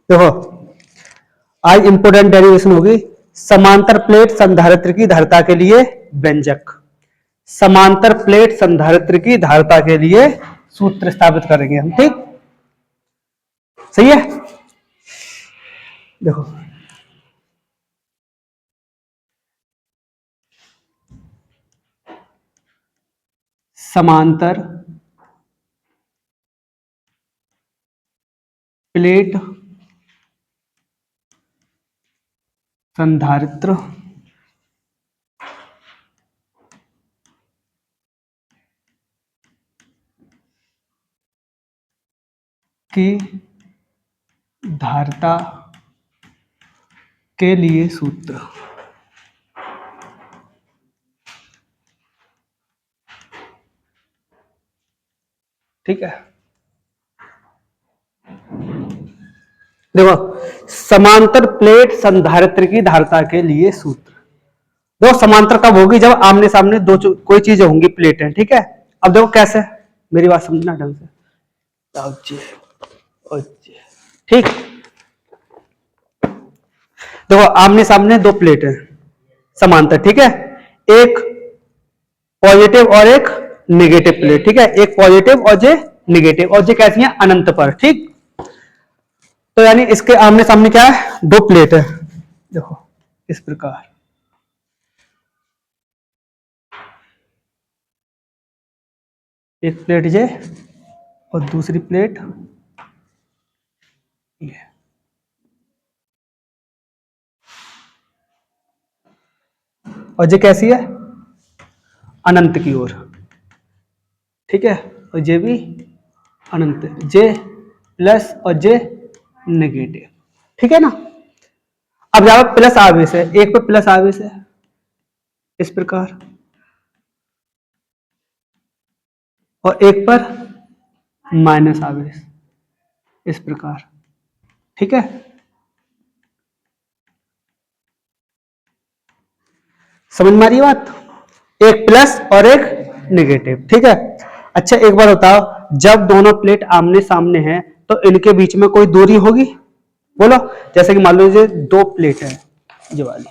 देखो आज important derivation होगी समांतर प्लेट संधारित्र की धारिता के लिए व्यंजक। समांतर प्लेट संधारित्र की धारिता के लिए सूत्र स्थापित करेंगे हम, ठीक? सही है। देखो समांतर प्लेट संधारित्र की धारिता के लिए सूत्र। ठीक है, देखो समांतर प्लेट संधारित्र की धारिता के लिए सूत्र। देखो समांतर कब होगी? जब आमने सामने दो कोई चीजें होंगी, प्लेटें, ठीक है। अब देखो कैसे, मेरी बात समझना ढंग से। ठीक, देखो आमने सामने दो प्लेट है समांतर, ठीक है। एक पॉजिटिव और एक नेगेटिव प्लेट, ठीक है। एक पॉजिटिव और जे नेगेटिव, और जे कैसी है? अनंत पर, ठीक। तो यानी इसके आमने सामने क्या है? दो प्लेट है, देखो इस प्रकार। एक प्लेट जे और दूसरी प्लेट ये। और जे कैसी है? अनंत की ओर, ठीक है। और जे भी अनंत, जे प्लस और जे नेगेटिव, ठीक है ना। अब यहां पर प्लस आवेश है, एक पे प्लस आवेश है इस प्रकार, और एक पर माइनस आवेश इस प्रकार, ठीक है। समझ में आ रही है बात? एक प्लस और एक नेगेटिव, ठीक है। अच्छा एक बार बताओ, जब दोनों प्लेट आमने सामने हैं तो इनके बीच में कोई दूरी होगी? बोलो। जैसे कि मान लीजिए दो प्लेट है जवाली,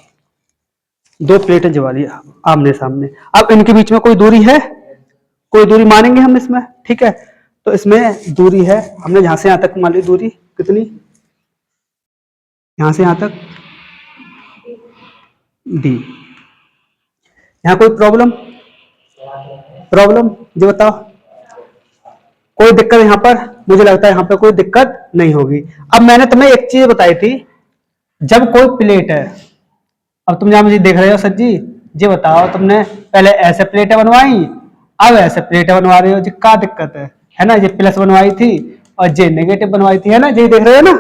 दो प्लेट है जवाली आमने सामने। अब इनके बीच में कोई दूरी है? कोई दूरी मानेंगे हम इसमें, ठीक है। तो इसमें दूरी है, हमने यहां से यहां तक मान ली दूरी कितनी, यहां से यहां तक डी। यहां कोई प्रॉब्लम? प्रॉब्लम जो बताओ, कोई दिक्कत यहां पर? मुझे लगता है यहां पर कोई दिक्कत नहीं होगी। अब मैंने तुम्हें एक चीज बताई थी, जब कोई प्लेट है, अब तुम जहां मुझे देख रहे हो सर जी, ये बताओ तुमने पहले ऐसे प्लेटें बनवाई, अब ऐसे प्लेटें बनवा रहे हो, जी क्या दिक्कत है ना। ये प्लस बनवाई थी और जे नेगेटिव बनवाई थी, है ना। ये देख रहे हो ना,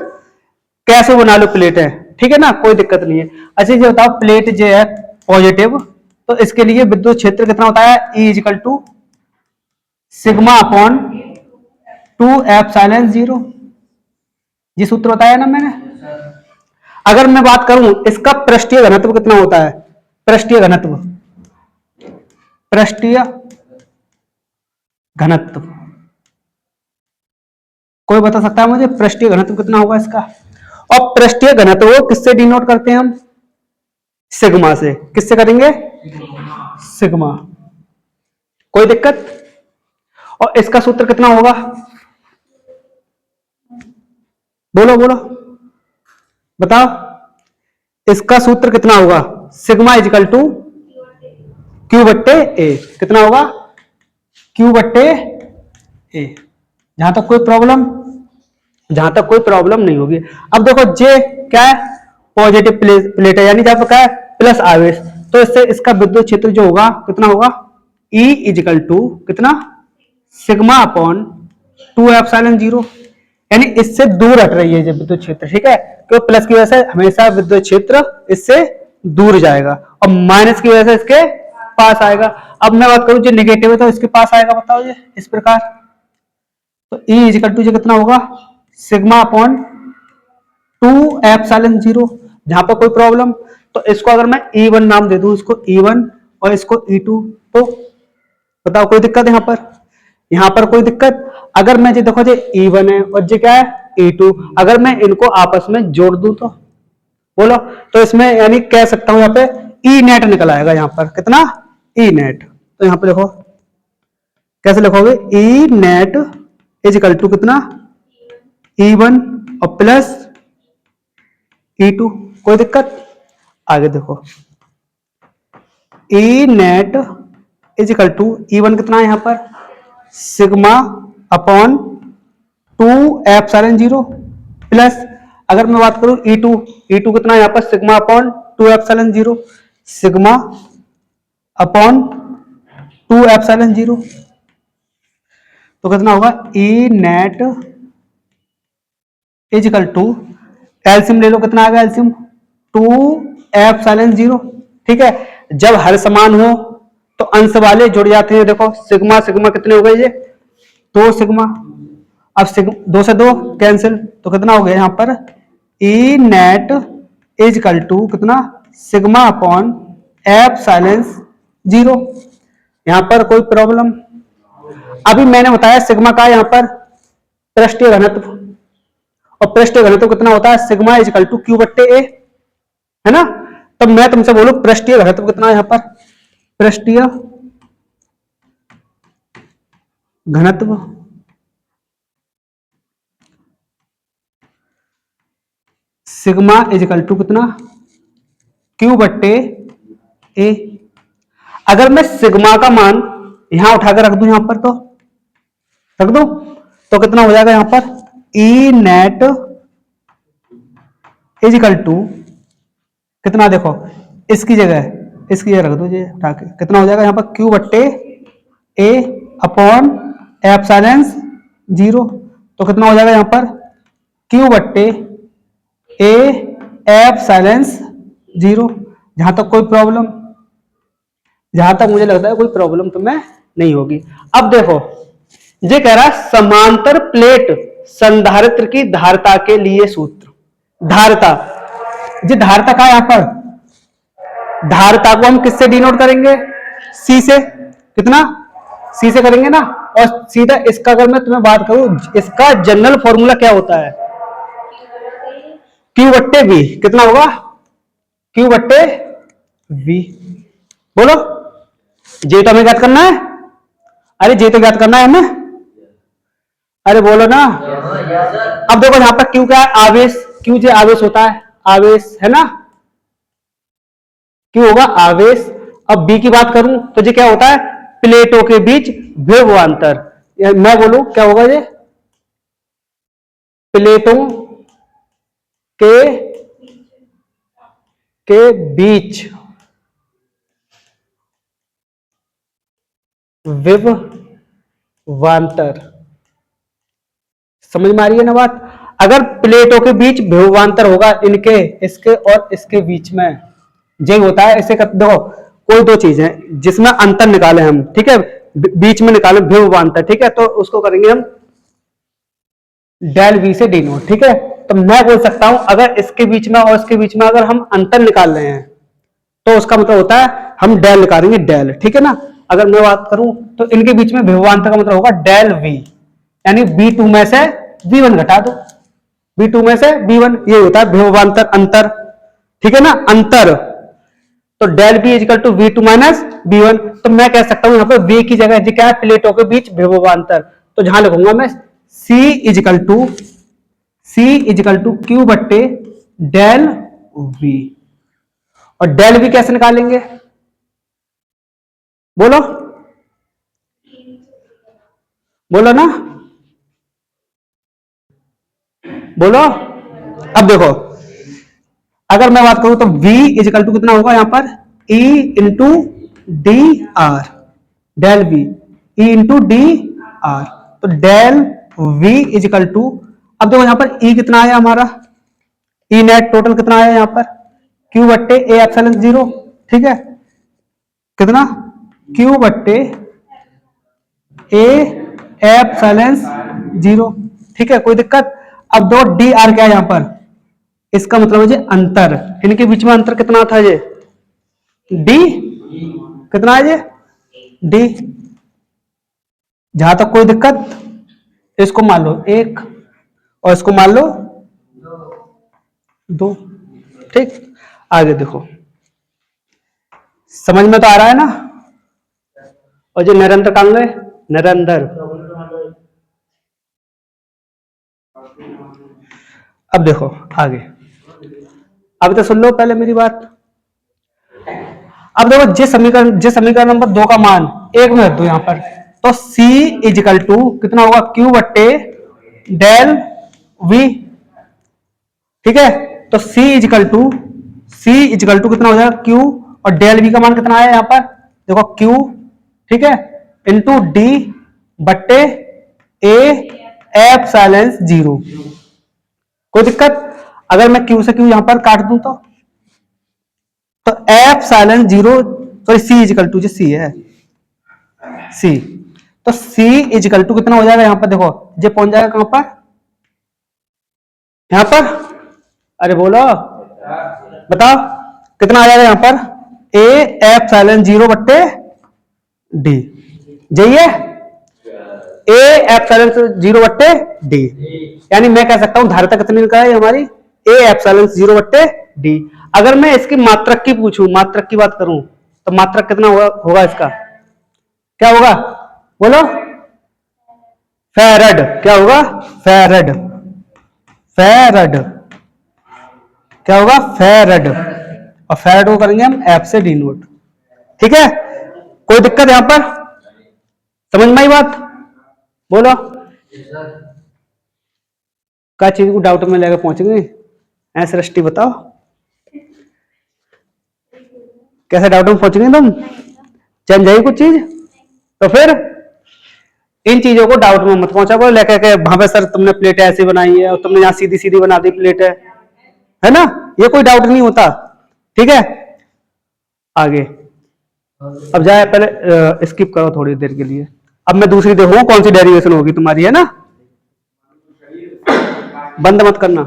कैसे बना लो प्लेटें, ठीक है ना, कोई दिक्कत नहीं है। अच्छा ये बताओ, प्लेट जो है पॉजिटिव, तो इसके लिए विद्युत क्षेत्र कितना होता है? E equal to sigma upon 2 epsilon 0, ये सूत्र बताया ना मैंने। अगर मैं बात करूं इसका पृष्ठीय घनत्व कितना होता है? पृष्ठीय घनत्व, पृष्ठीय घनत्व कोई बता सकता है मुझे पृष्ठीय घनत्व कितना होगा इसका? और पृष्ठीय घनत्व को किससे डिनोट करते हैं हम? सिग्मा से। किससे करेंगे? सिग्मा। कोई दिक्कत? और इसका सूत्र कितना होगा? बोलो बोलो बताओ, इसका सूत्र कितना होगा? सिग्मा इजिकल टू क्यू बट्टे ए। कितना होगा? क्यू बट्टे ए। जहां तक कोई प्रॉब्लम, जहां तक कोई प्रॉब्लम नहीं होगी। अब देखो जे क्या है? पॉजिटिव प्लेट है, यानी जहां पर क्या है? प्लस आवेश, तो इससे इसका विद्युत क्षेत्र जो होगा कितना होगा? E इजिकल टू कितना? सिग्मा अपॉन 2 एप्सिलॉन 0, यानी इससे दूर हट रही है जो विद्युत क्षेत्र, ठीक है। क्योंकि प्लस की वजह से हमेशा विद्युत क्षेत्र इससे दूर जाएगा और माइनस की वजह से इसके पास आएगा। अब मैं बात करूं जो नेगेटिव है तो इसके पास आएगा, बताओ ये इस प्रकार। तो E इजिकल टू जो कितना होगा? Sigma upon 2 epsilon 0। जहां पर कोई प्रॉब्लम, तो इसको अगर मैं E1 नाम दे दूं, इसको E1 और इसको E2, तो बताओ कोई दिक्कत यहां पर? यहां पर कोई दिक्कत? अगर मैं जो देखो जो E1 है और जो क्या है E2। अगर मैं इनको आपस में जोड़ दूं तो बोलो, तो इसमें यानी कह सकता हूं यहाँ पे ई नेट निकल आएगा। यहाँ पर कितना ई नेट, तो यहाँ पे देखो कैसे लिखोगे, E net is equal to कितना E1 और प्लस E2। कोई दिक्कत? आगे देखो, E net is equal to E1 कितना है यहाँ पर सिग्मा अपॉन 2 एप्सिलॉन 0 प्लस, अगर मैं बात करूं E2 कितना है यहाँ पर sigma upon 2 epsilon 0, sigma upon 2 epsilon 0, तो कितना होगा E net is equal to, LCM ले लो, कितना आ गया एलसीएम 2 एप्सिलॉन 0। ठीक है, जब हर समान हो तो अंश वाले जुड़ जाते हैं। देखो सिग्मा सिग्मा कितने हो गए ये 2 सिग्मा, अब 2 से 2 कैंसिल, तो कितना हो गया यहाँ पर ई नेट इज इक्वल टू कितना सिग्मा अपॉन एप्सिलॉन 0। यहां पर कोई प्रॉब्लम? अभी मैंने बताया सिग्मा का यहाँ पर पृष्ठीय घनत्व, और पृष्ठीय घनत्व कितना होता है sigma is equal to Q बट्टे ए, है ना। तब मैं तुमसे बोलूं पृष्ठीय घनत्व कितना है यहाँ पर, पृष्ठीय घनत्व सिग्मा इज इक्वल टू कितना क्यू बट्टे ए। अगर मैं सिग्मा का मान यहां उठाकर रख दूं, यहां पर तो रख दो, तो कितना हो जाएगा यहां पर ई नेट इज इक्वल टू कितना, देखो इसकी जगह रख दो ये उठा के, कितना हो जाएगा यहां पर क्यू बट्टे ए अपॉन एप्सिलॉन 0, तो कितना हो जाएगा यहां पर क्यू बट्टे ए एप्सिलॉन 0। जहां तक कोई प्रॉब्लम, जहां तक मुझे लगता है कोई प्रॉब्लम तो मैं नहीं होगी। अब देखो ये कह रहा है समांतर प्लेट संधारित्र की धारिता के लिए सूत्र। धारिता, ये धारिता का यहां पर, धारिता को हम किससे डिनोट करेंगे, सी से, कितना सी से करेंगे ना। और सीधा इसका अगर मैं तुम्हें बात करूं, इसका जनरल फॉर्मूला क्या होता है क्यू बट्टे वी, कितना होगा क्यू बट्टे वी। बोलो जे तो हमें ज्ञात करना है, अरे जे तो ज्ञात करना है हमें, अरे बोलो ना। अब देखो यहां पर क्यू क्या है, आवेश, क्यू जो आवेश होता है, आवेश है ना, क्यू होगा आवेश। अब बी की बात करूं तो ये क्या होता है प्लेटों के बीच विभवांतर, मैं बोलूं क्या होगा ये प्लेटों के बीच विभवांतर। समझ में आ रही है ना बात? अगर प्लेटों के बीच विभवांतर होगा, इनके इसके और इसके बीच में, यही होता है। इसे देखो कोई दो चीजें जिसमें अंतर निकाले हम, ठीक है, बीच में निकाले विभवांतर, ठीक है, तो उसको करेंगे हम डेल वी से डिनोट। ठीक है, तो मैं बोल सकता हूं अगर इसके बीच में और इसके बीच में अगर हम अंतर निकाल रहे हैं तो उसका मतलब होता है हम डेल निकालेंगे, डेल, ठीक है ना। अगर मैं बात करूं तो इनके बीच में विभवांतर का मतलब होगा डेल वी, यानी B2 में से V1 घटा दो, B2 में से B1, ये होता है विभवांतर अंतर, ठीक है ना, अंतर। तो del B equal to V2 minus B1। तो मैं कह सकता हूं यहां पर V की जगह क्या है प्लेटों के बीच विभवांतर, तो जहां लिखूंगा मैं C इजिकल टू क्यू बट्टे डेल V। और डेल V कैसे निकालेंगे बोलो, बोलो ना, बोलो। अब देखो अगर मैं बात करूं तो V इजिकल टू कितना होगा यहां पर E into D R, del V E into D R, तो डेल V इजिकल टू, अब देखो यहां पर E कितना आया हमारा, E नेट टोटल कितना आया यहां पर Q बट्टे ए एप्सिलॉन 0, ठीक है, कितना Q बट्टे ए एप्सिलॉन 0, ठीक है, कोई दिक्कत। अब दो डी आर क्या है यहां पर, इसका मतलब है अंतर, इनके बीच में अंतर कितना था ये डी, कितना है ये डी। जहां तक कोई दिक्कत, इसको मान लो 1, और इसको मान लो 2। ठीक, आगे देखो, समझ में तो आ रहा है ना। और जो निरंतर कहां गए, निरंतर। अब देखो आगे, अब तो सुन लो पहले मेरी बात। अब देखो जिस समीकरण नंबर 2 का मान 1 में रख दो यहां पर, तो C इजिकल टू कितना होगा, Q बट्टे डेल V। ठीक है, तो C इजिकल टू कितना हो जाएगा, Q, और डेल V का मान कितना है यहां पर, देखो Q, ठीक है, इंटू D बट्टे A एप्सिलॉन 0। कोई दिक्कत? अगर मैं Q से Q यहां पर काट दूं तो epsilon 0, sorry C equal to, जो C है C, तो C इजिकल टू कितना हो जाएगा यहां पर, देखो ये पहुंच जाएगा कहां पर, यहां पर, अरे बोलो बताओ कितना आ जाएगा यहां पर, A एप्सिलॉन 0 बट्टे D, जाइए A एप्सिलॉन 0 बट्टे D। यानी मैं कह सकता हूं धारिता कितनी निकाल है हमारी, A एप्सिलॉन 0 बट्टे D। अगर मैं इसकी मात्रक की पूछूं, मात्रक की बात करूं, तो मात्रक कितना होगा इसका, क्या होगा बोलो, फैरड। क्या होगा, फैरड, फैरड, क्या होगा, फैरड। और फैरड को करेंगे हम एफ से डिनोट। ठीक है, कोई दिक्कत यहां पर, समझ में आई बात, बोलो। क्या चीज को डाउट में लेकर पहुंचेंगे, ऐसे सृष्टि बताओ, कैसे डाउट में पहुंचेंगे तुम, चल जाएगी कुछ चीज, तो फिर इन चीजों को डाउट में मत पहुंचा करो लेकर के, वहां पे सर तुमने प्लेट ऐसी बनाई है और तुमने यहां सीधी सीधी बना दी प्लेट है ना, ये कोई डाउट नहीं होता। ठीक है, आगे अब जाए, पहले स्किप करो थोड़ी देर के लिए। अब मैं दूसरी देखूंगा कौन सी डेरिवेशन होगी तुम्हारी, है ना, बंद मत करना।